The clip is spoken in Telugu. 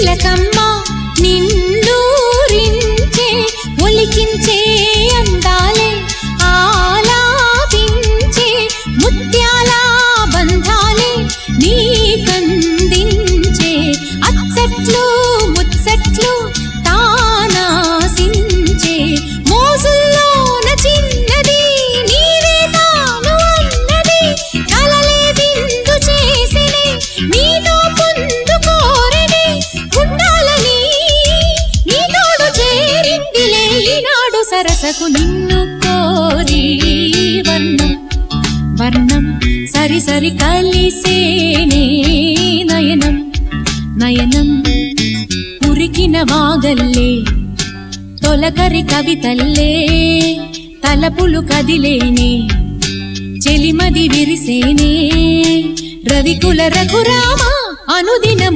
చిలకమ్మ నిన్నూరించే ఒలికించే అందాలే ఆలాపించే ముత్యాల బంధాలే నీకందించే అచ్చట్లు ముచ్చట్లు తానాసించే మోజుల్లోన చిన్నది నీవే తాను అన్నది కలలే విందు చేసినే నీతో పొందుకోరనే ఉండాలని నీ తోడు చేరిందిలే ఈనాడు సరసకు నిన్ను కోరి వర్ణం వర్ణం సరి సరి కలిసేనే నయనం నయనం ఉరికిన వాగల్లే తొలకరి కవితల్లే తలపులు కదిలేనే చెలిమది విరిసేనే రవికుల రఘురామ అనుదినం